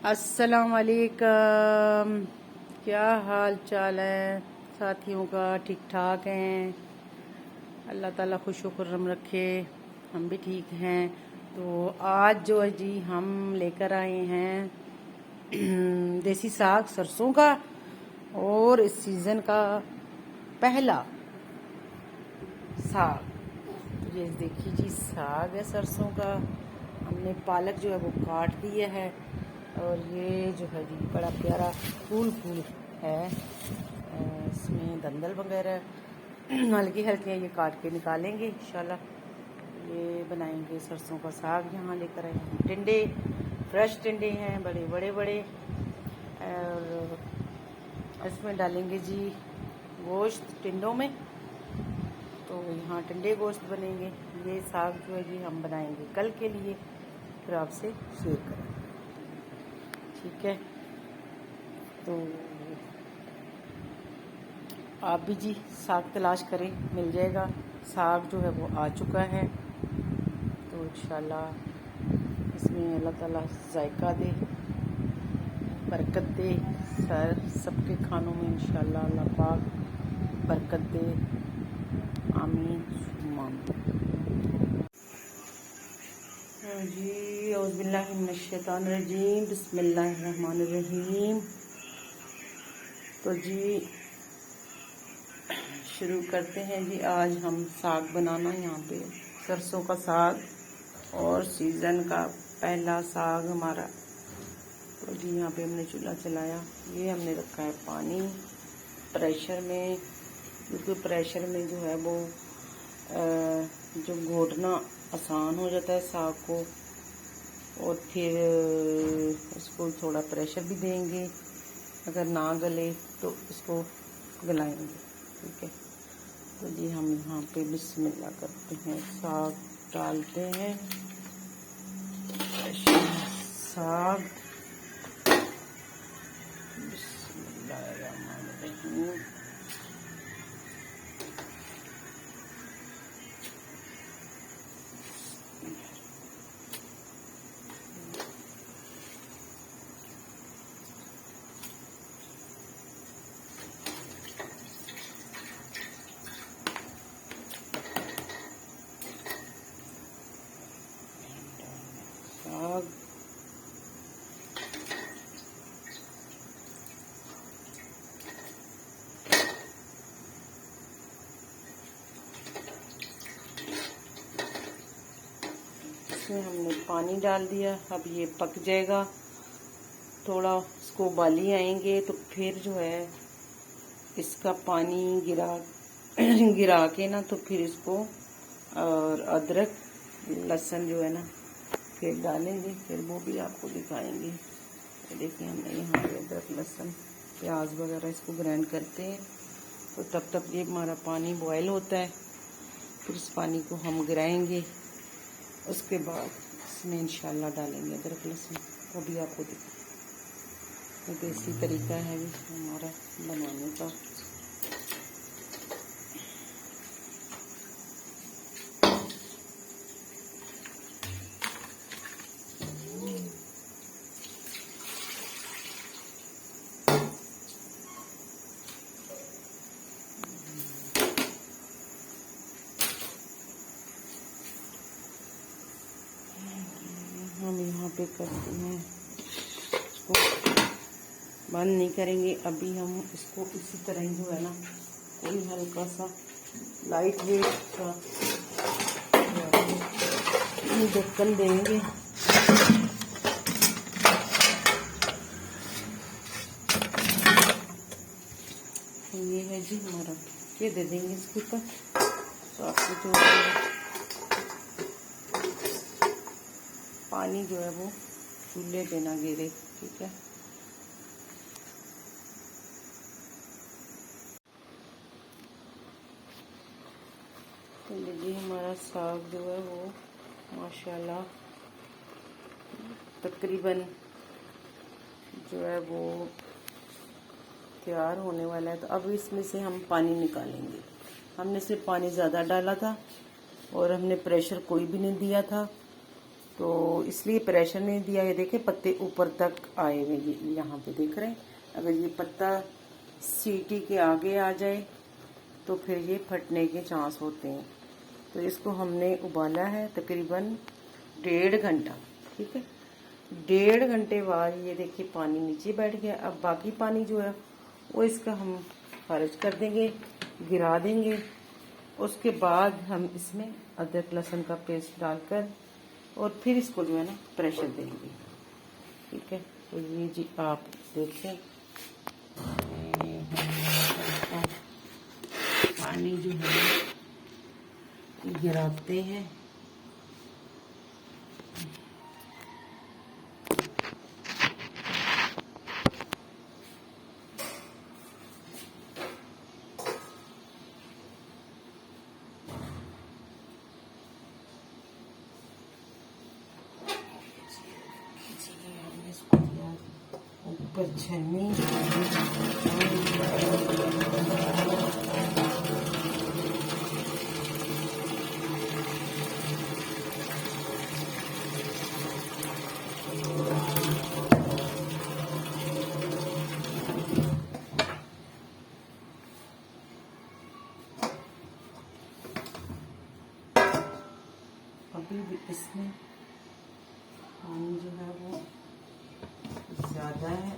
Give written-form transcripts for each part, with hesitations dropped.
अस्सलाम वालेकुम। क्या हाल चाल है साथियों का? ठीक ठाक हैं? अल्लाह ताला खुश खुर्रम रखे, हम भी ठीक हैं। तो आज जो है जी हम लेकर आए हैं देसी साग सरसों का, और इस सीज़न का पहला साग। तो ये देखिए जी, साग है सरसों का। हमने पालक जो है वो काट दिया है, और ये जो है जी बड़ा प्यारा फूल है। इसमें दंदल वगैरह हल्की हल्की ये काट के निकालेंगे इंशाल्लाह। ये बनाएंगे सरसों का साग। यहाँ लेकर आए हैं टिंडे, फ्रेश टिंडे हैं, बड़े बड़े। और इसमें डालेंगे जी गोश्त टिंडों में, तो यहाँ टिंडे गोश्त बनेंगे। ये साग जो है जी हम बनाएंगे कल के लिए, फिर आपसे शेयर करेंगे, ठीक है? तो आप भी जी साग तलाश करें, मिल जाएगा। साग जो है वो आ चुका है, तो इंशाल्लाह इसमें अल्लाह ताला जायका दे, बरकत दे, सबके खानों में इंशाल्लाह अल्लाह पाक बरकत दे। आमीन सुम्मा आमीन। जी औज़ुबिल्लाहि मिनश्शैतानिर्रजीम, बिस्मिल्लाहिर्रहमानिर्रहीम। तो जी शुरू करते हैं जी। आज हम साग बनाना, यहाँ पे सरसों का साग, और सीज़न का पहला साग हमारा। तो जी यहाँ पे हमने चूल्हा चलाया, ये हमने रखा है पानी प्रेशर में, क्योंकि प्रेशर में जो है वो जो घोटना आसान हो जाता है साग को, और फिर इसको थोड़ा प्रेशर भी देंगे, अगर ना गले तो इसको गलाएंगे, ठीक है? तो जी हम यहाँ पे बिस्मिल्लाह करते हैं, साग डालते हैं। साग बिस्मिल्लाहिर्रहमानिर्रहीम। साग इसमें हमने पानी डाल दिया। अब ये पक जाएगा, थोड़ा इसको उबाली आएंगे तो फिर जो है इसका पानी गिरा के ना, तो फिर इसको और अदरक लहसुन जो है ना फिर डालेंगे, फिर वो भी आपको दिखाएंगे। देखिए हमने यहाँ पे अदरक लहसुन प्याज वगैरह इसको ग्राइंड करते हैं। तो तब तक ये हमारा पानी बॉयल होता है, फिर इस पानी को हम गिराएंगे। उसके बाद इसमें इंशाल्लाह डालेंगे अदरक लहसुन, वो भी आपको दिखाएंगे। देसी तरीका है भी हमारा बनाने का। हम यहाँ पे करते हैं, इसको बंद नहीं करेंगे अभी। हम इसको इसी तरह ही जो है ना, कोई हल्का सा लाइट वेट का ढक्कन देंगे। ये है जी हमारा, ये दे देंगे इसके ऊपर, तो आपको जो पानी जो है वो चूल्हे पे ना गिरे, ठीक है? तो ये हमारा साग जो है वो माशाल्लाह तकरीबन जो है वो तैयार होने वाला है। तो अब इसमें से हम पानी निकालेंगे। हमने सिर्फ पानी ज़्यादा डाला था, और हमने प्रेशर कोई भी नहीं दिया था। तो इसलिए प्रेशर नहीं दिया। ये देखें पत्ते ऊपर तक आए हुए, ये यहाँ पे देख रहे हैं। अगर ये पत्ता सीटी के आगे आ जाए तो फिर ये फटने के चांस होते हैं। तो इसको हमने उबाला है तकरीबन 1.5 घंटा, ठीक है। 1.5 घंटे बाद ये देखिए पानी नीचे बैठ गया। अब बाकी पानी जो है वो इसका हम खारिज कर देंगे, गिरा देंगे। उसके बाद हम इसमें अदरक लहसुन का पेस्ट डालकर और फिर इसको जो है ना प्रेशर देंगे, ठीक है। तो ये जी आप देखें पानी जो है गिराते हैं। ऊपर छन्नी अभी भी इसमें पानी जो है वो ज़्यादा है।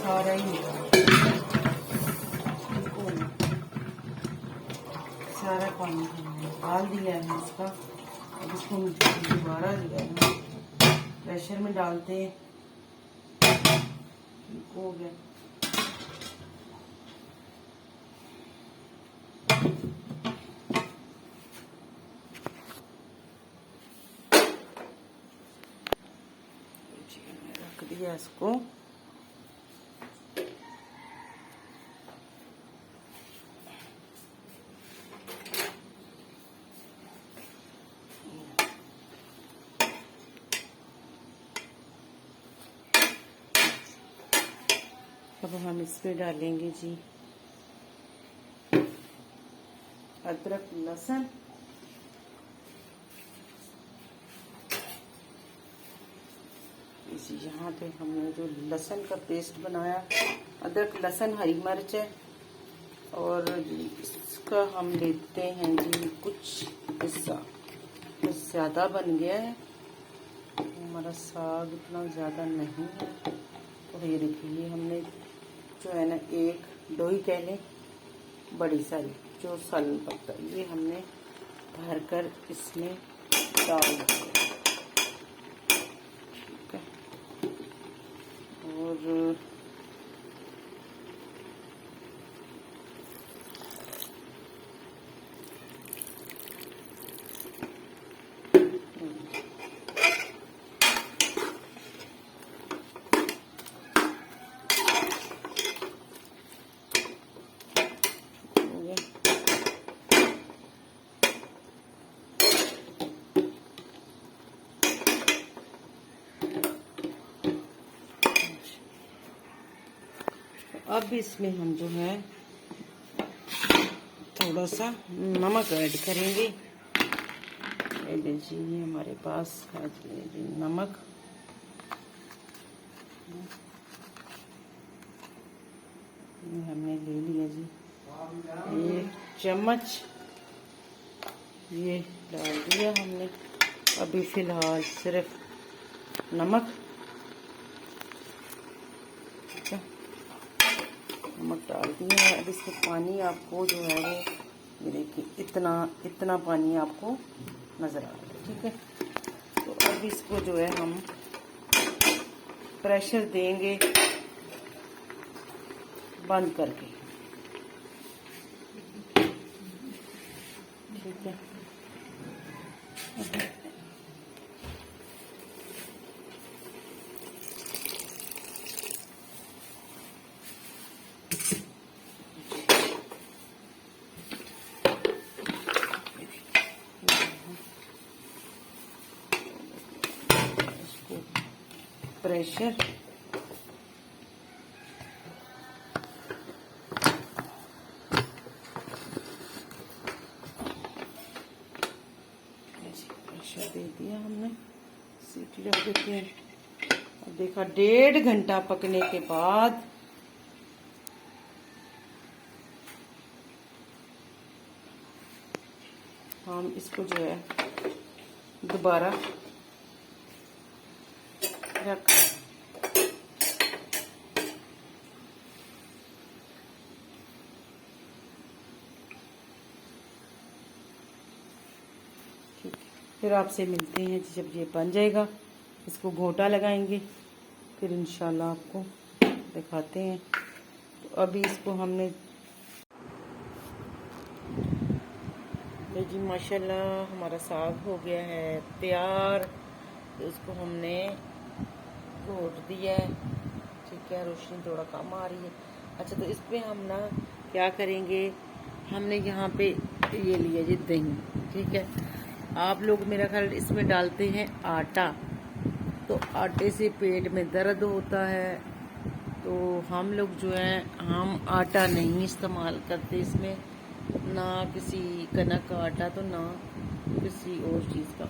सारा ही सारा पानी डाल दिया है इसका। अब इसको दोबारा जो है ना प्रेशर में डालते हैं। हो गया। रख दिया इसको। अब हम इसमें डालेंगे जी अदरक लहसुन। इसी यहाँ पे हमने जो लहसुन का पेस्ट बनाया, अदरक लहसुन हरी मिर्च है, और इसका हम लेते हैं जी कुछ हिस्सा। तो ज़्यादा बन गया है, हमारा साग इतना ज़्यादा नहीं है। तो ये देखिए हमने जो है ना एक डोई कह लें बड़ी सारी जो सालन पकता है, ये हमने भर कर इसमें डाल दिया, ठीक है। और अब इसमें हम जो है थोड़ा सा नमक ऐड करेंगे। ये लीजिए हमारे पास है नमक। ये हमने ले लिया जी 1 चम्मच, ये डाल दिया हमने। अभी फ़िलहाल सिर्फ नमक, ठीक है, नमक डाल दिया है। अब इसमें पानी आपको जो है वो, ये देखिए इतना पानी आपको नज़र आ रहा है, ठीक है। तो अब इसको जो है हम प्रेशर देंगे बंद करके, ठीक है। इसको प्रेशर दे दिया हमने, सीटी रख देते हैं। अब देखा 1.5 घंटा पकने के बाद हम इसको जो है दोबारा रख, ठीक है। फिर आपसे मिलते हैं जब ये बन जाएगा। इसको घोटा लगाएंगे, फिर इंशाल्लाह आपको दिखाते हैं। तो अभी इसको हमने जी माशाल्लाह हमारा साग हो गया है तैयार। तो इसको हमने घोट दिया है, ठीक है। रोशनी थोड़ा कम आ रही है। अच्छा, तो इस पर हम ना क्या करेंगे, हमने यहाँ पे ये लिया जी दही, ठीक है। आप लोग मेरा ख्याल इसमें डालते हैं आटा, तो आटे से पेट में दर्द होता है, तो हम लोग जो है हम आटा नहीं इस्तेमाल करते इसमें, ना किसी कनक का आटा तो ना किसी और चीज़ का।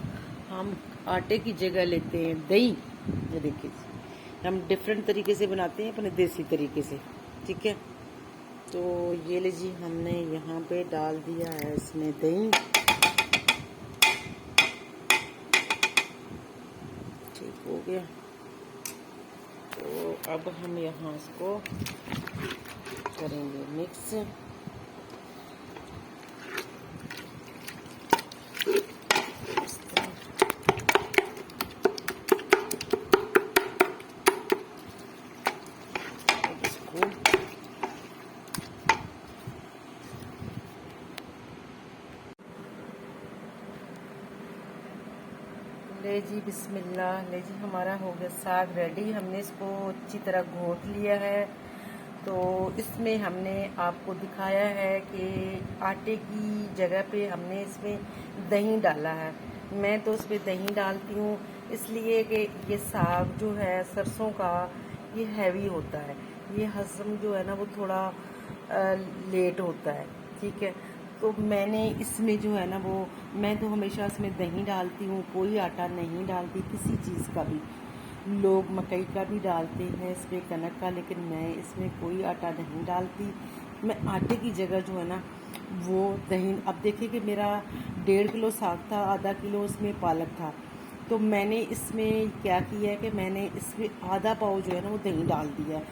हम आटे की जगह लेते हैं दही। ये देखिए हम डिफरेंट तरीके से बनाते हैं अपने देसी तरीके से, ठीक है। तो ये लीजिए हमने यहाँ पे डाल दिया है इसमें दही, ठीक हो गया। तो अब हम यहाँ इसको करेंगे मिक्स। ले जी बिस्मिल्लाह, ले जी हमारा हो गया साग रेडी। हमने इसको अच्छी तरह घोट लिया है। तो इसमें हमने आपको दिखाया है कि आटे की जगह पे हमने इसमें दही डाला है। मैं तो उस पर दही डालती हूँ इसलिए कि ये साग जो है सरसों का, ये हैवी होता है, ये हज़म जो है ना वो थोड़ा लेट होता है, ठीक है। तो मैंने इसमें जो है ना वो, मैं तो हमेशा इसमें दही डालती हूँ, कोई आटा नहीं डालती किसी चीज़ का भी। लोग मकई का भी डालते हैं इसमें, कनक का, लेकिन मैं इसमें कोई आटा नहीं डालती। मैं आटे की जगह जो है ना वो दही। अब देखिए कि मेरा 1.5 किलो साग था, आधा किलो उसमें पालक था। तो मैंने इसमें क्या किया है कि मैंने इसमें आधा पाव जो है ना वो दही डाल दिया है।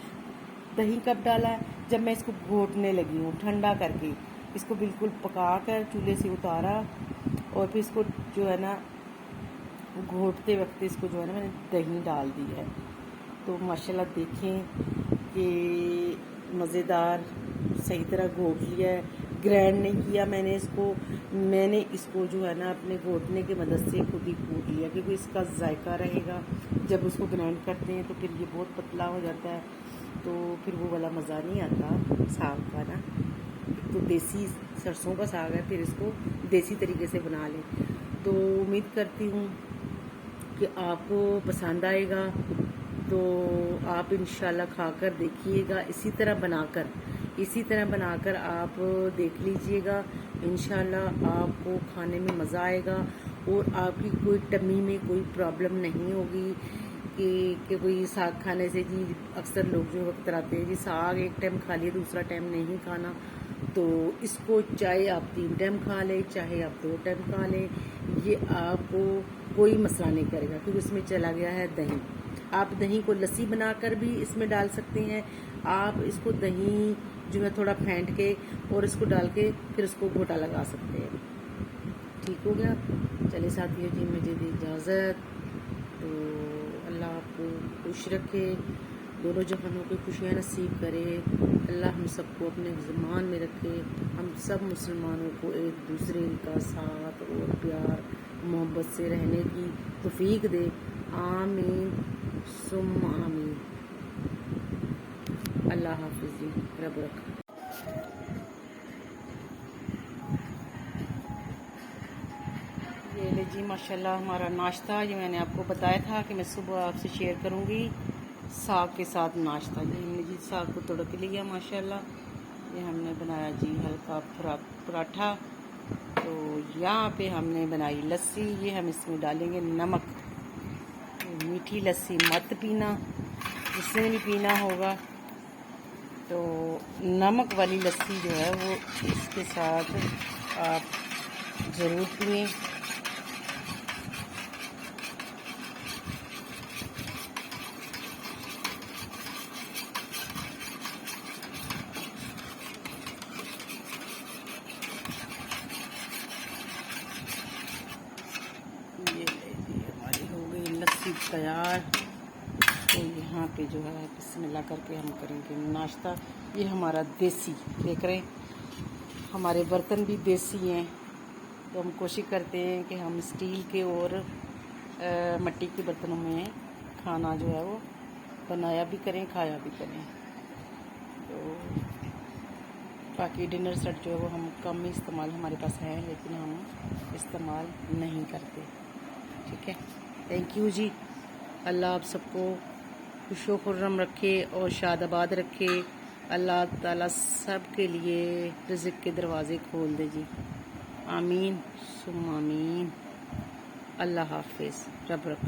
दही कब डाला है, जब मैं इसको घोटने लगी हूँ, ठंडा करके इसको बिल्कुल पका कर चूल्हे से उतारा, और फिर इसको जो है ना घोटते वक्त इसको जो है ना मैंने दही डाल दी है। तो माशाल्लाह देखें कि मज़ेदार सही तरह घोट लिया है, ग्राइंड नहीं किया मैंने इसको जो है ना अपने घोटने की मदद से खुद ही कूट लिया, क्योंकि इसका जायका रहेगा। जब उसको ग्राइंड करते हैं तो फिर ये बहुत पतला हो जाता है, तो फिर वो वाला मज़ा नहीं आता साग का ना। तो देसी सरसों का साग है, फिर इसको देसी तरीके से बना लें। तो उम्मीद करती हूँ कि आपको पसंद आएगा। तो आप इंशाल्लाह खाकर देखिएगा, इसी तरह बनाकर आप देख लीजिएगा। इंशाल्लाह आपको खाने में मज़ा आएगा और आपकी कोई टमी में कोई प्रॉब्लम नहीं होगी, कि कोई साग खाने से जी अक्सर लोग जो वक्त कराते हैं जी साग एक टाइम खा लिए दूसरा टाइम नहीं खाना। तो इसको चाहे आप 3 टाइम खा लें चाहे आप 2 टाइम खा लें, ये आपको कोई मसला नहीं करेगा क्योंकि इसमें चला गया है दही। आप दही को लस्सी बनाकर भी इसमें डाल सकते हैं। आप इसको दही जो है थोड़ा फेंट के और इसको डाल के फिर इसको घोटा लगा सकते हैं। ठीक हो गया। चलिए साथियों जी मुझे दी इजाज़त। तो अल्लाह आपको खुश रखे, दोनों जहानों की खुशियाँ नसीब करे। अल्लाह हम सबको अपने ज़मान में रखे, हम सब मुसलमानों को एक दूसरे का साथ और प्यार मोहब्बत से रहने की तौफीक दे। आमीन सुम्मा आमीन। अल्लाह हाफिज़ जी, रब रख। ये ले जी माशाल्लाह हमारा नाश्ता, ये मैंने आपको बताया था कि मैं सुबह आपसे शेयर करूँगी साग के साथ नाश्ता। ये हमने जी साग को तोड़ के लिया माशाल्लाह। ये हमने बनाया जी हल्का पराठा। तो यहाँ पे हमने बनाई लस्सी, ये हम इसमें डालेंगे नमक। मीठी लस्सी मत पीना, जिससे नहीं पीना होगा तो नमक वाली लस्सी जो है वो इसके साथ आप ज़रूर पिएं। ये हमारी हो गई लस्सी तैयार। तो यहाँ पे जो है बिस्मिल्लाह करके हम करेंगे नाश्ता। ये हमारा देसी, देख रहे हैं हमारे बर्तन भी देसी हैं। तो हम कोशिश करते हैं कि हम स्टील के और मिट्टी के बर्तनों में खाना जो है वो बनाया भी करें खाया भी करें। तो बाकी डिनर सेट जो है वो हम कम ही इस्तेमाल हमारे पास है, लेकिन हम इस्तेमाल नहीं करते। ठीक है, थैंक यू जी। अल्लाह आप सबको खुशो खुर्रम रखे और शादाबाद रखे। अल्लाह ताला सब के लिए रिज़्क़ के दरवाज़े खोल दे जी। आमीन सुम्मा आमीन। अल्लाह हाफिज़, रब रख।